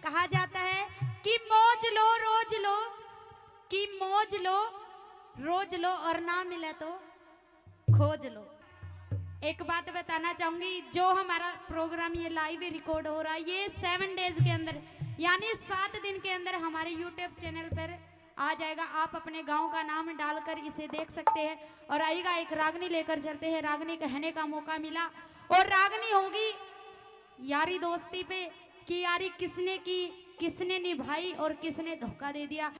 कहा जाता है कि मौज लो रोज लो, कि मौज लो रोज लो और ना मिले तो खोज लो। एक बात बताना चाहूंगी, जो हमारा प्रोग्राम ये लाइव रिकॉर्ड हो रहा है, ये 7 डेज के अंदर यानी 7 दिन के अंदर हमारे यूट्यूब चैनल पर आ जाएगा। आप अपने गांव का नाम डालकर इसे देख सकते हैं। और आइएगा, एक रागनी लेकर चलते हैं। रागनी कहने का मौका मिला और रागनी होगी यारी दोस्ती पे कि यारी किसने की, किसने निभाई और किसने धोखा दे दिया।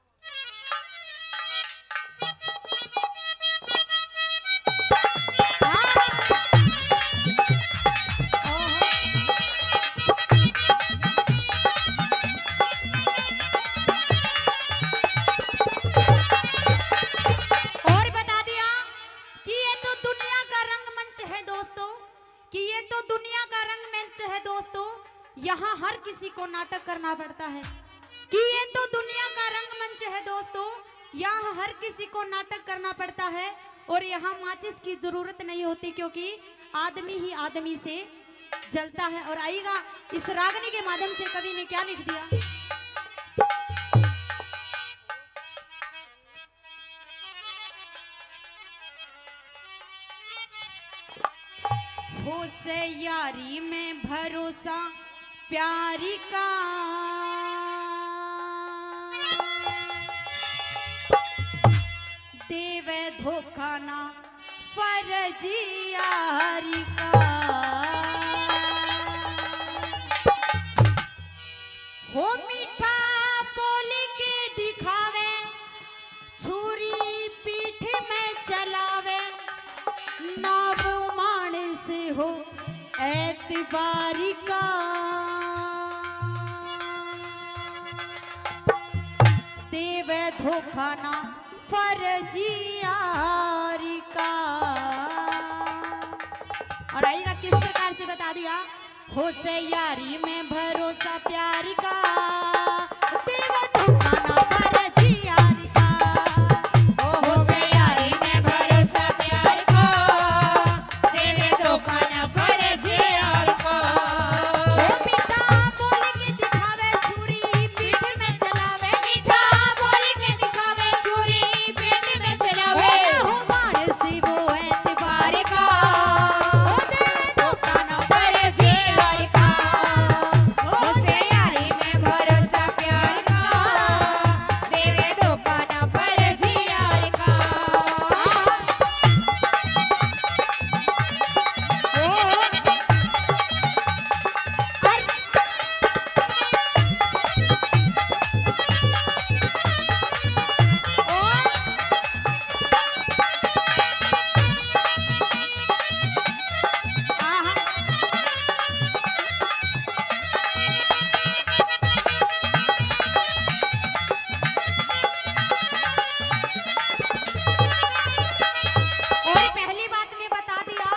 यहाँ हर किसी को नाटक करना पड़ता है कि ये तो दुनिया का रंगमंच है दोस्तों। यहाँ हर किसी को नाटक करना पड़ता है और यहाँ माचिस की जरूरत नहीं होती, क्योंकि आदमी ही आदमी से जलता है। और आइएगा, इस रागनी के माध्यम से कवि ने क्या लिख दिया। हो से यारी में भरोसा प्यारी का, देवे धोखा ना फर्जी यारी का। हो मीठा बोली के दिखावे, छुरी पीठ में चलावे, नाव मानस हो एतबारी का, देवे धोखा ना फर्जी यारी का। और आइएगा, किस प्रकार से बता दिया। हो से यारी में भरोसा प्यारी का, देवे धोखा ना फर्जी यारी का। हो से यारी में भरोसा प्यारी का, देवे धोखा ना फर्जी यारी का। हो मीठा बोल के दिखावे, छुरी पीठ में चलावे, मीठा बोल के दिखावे, छुरी पीठ में चलावे, हो बाण से वो एतबार का, हो देवे धोखा ना फर्जी यारी का। हो से यारी में भरोसा प्यार का, देवे धोखा ना फर्जी यारी का। और पहली बात में बता दिया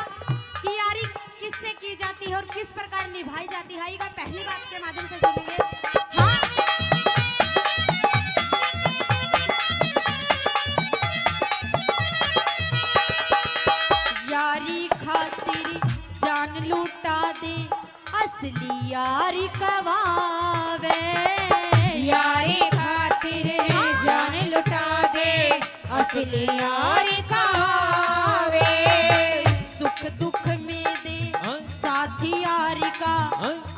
कि यारी किससे की जाती है और किस प्रकार निभाई जाती है। आइएगा, पहली बात के माध्यम से सुनेंगे। हाँ, यारी खातिर जान लूटा दे, असली यारी कवावे, यारी खातिर जान लुटा दे, असली यारी कवावे। सुख दुख में दे साथी यारी का,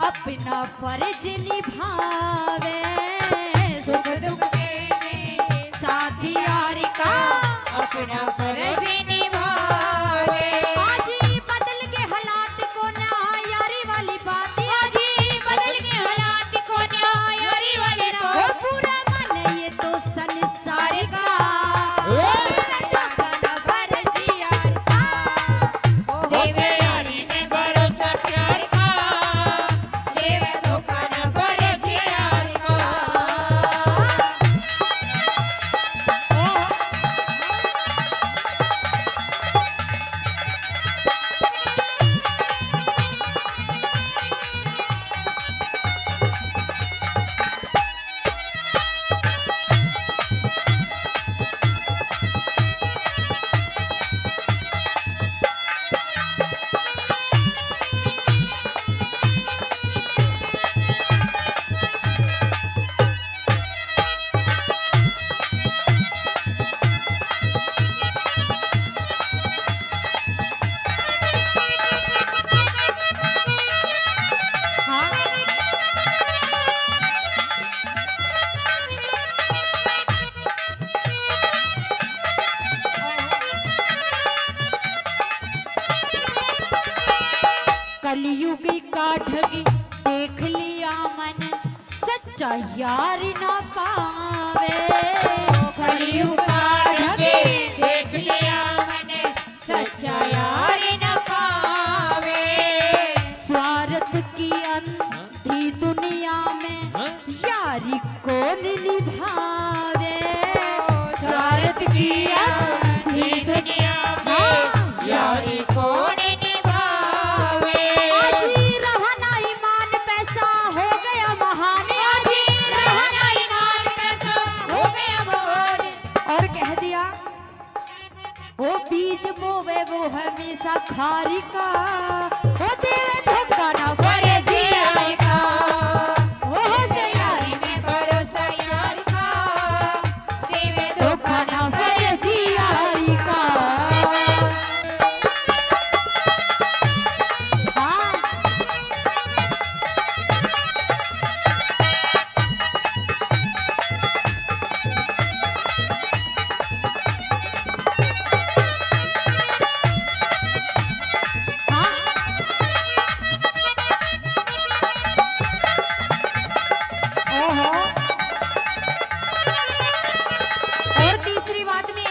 अपना फर्ज निभावे। सुख दुख में दे साथी यारी का, अपना फर्ज निभावे। आज ही बदल के हालात को ना यारी वाली बात, आज ही बदल के हालात को ना यारी वाली बात। पूरा मन ये तो संसार का, देवे यारी में भरोसा प्यार का, देवे धोखा ना फर्जी यारी का। मन सच्चा यार न पावे। कलयुग का ढगे देख लिया मैंने सच्चा यार न पावे। स्वार्थ की अंधी दुनिया में यारी कौन निभावे। स्वार्थ की अंधी दुनिया में यारी कौन निभावे। आज ही रहना ईमान पैसा हो गया महान। आज ही रहना ईमान पैसा हो गया महान। और कह दिया वो बीज बोवे वो हमेशा खारी का। वो देवे धोखा ना परे जियार का वो से यारी में भरोसा यार का देवे धोखा धोखा ना परे जियारी का। हाँ हाँ ओहो। और तीसरी बात में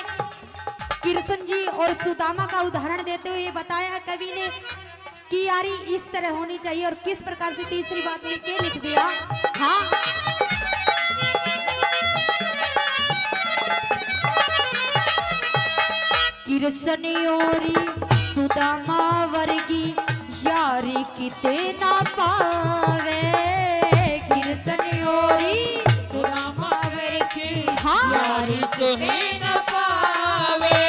कृष्ण जी और सुदामा का उदाहरण देते हुए बताया कवि ने कि यारी इस तरह होनी चाहिए। और किस प्रकार से तीसरी बात में क्या लिख दिया। हाँ कृष्ण ओरी सुदामा वर्गी यारी किते ना पावे। कृष्ण ओरी सुदामा वर्गी हाँ यारी किते न पावे।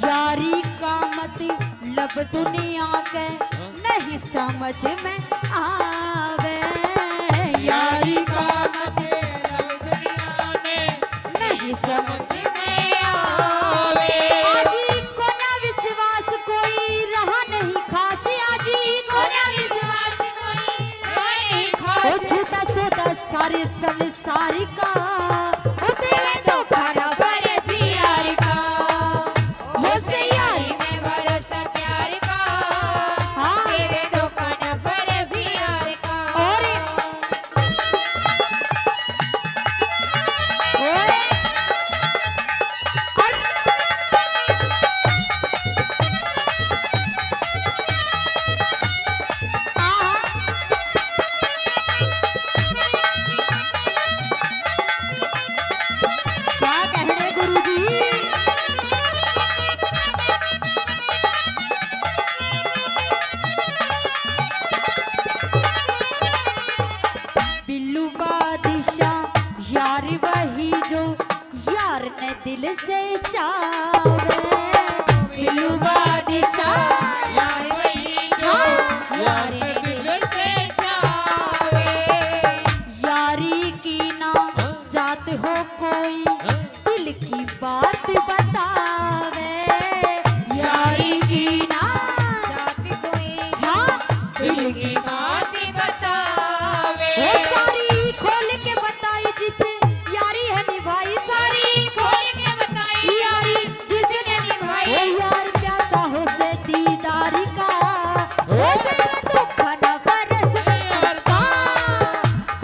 यारी का मतलब दुनिया के नहीं समझ में आवे। यारी का मतलब दुनिया में नहीं समझ में आवे। आजी को ना विश्वास कोई रहा नहीं खास। आजी को कोना विश्वास कोई नहीं खास। वो झूठा सौदा सारे संसार का। वो देवे धोखा ना परे जियार का हो से यारी में भरोसा प्यार का हाँ देवे धोखा न परे जियार का। और ओए क्या कह रहे गुरुजी। बिल्लू बादशाह यार वही जो यार ने दिल से चावे। बिल्लू बादशाह यार वही जो यार ने दिल से चावे। यारी की ना जात हो कोई दिल की बात बतावे। यारी की ना जात कोई हाँ दिल की बात बतावे। वो सारी खोल के बताई जिसे यारी है निभाई। सारी खोल के बताई यारी जिसने ओ निभाई। यार प्यासा हो से दीदारी का। ओ देवे धोखा ना फर्ज का।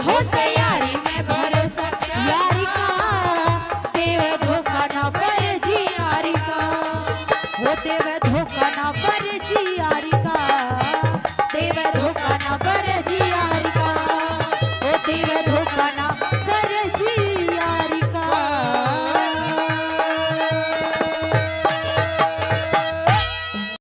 हो से यारी में भरोसा प्यार यारी का देवे धोखा ना फर्ज यारी का। वो देवे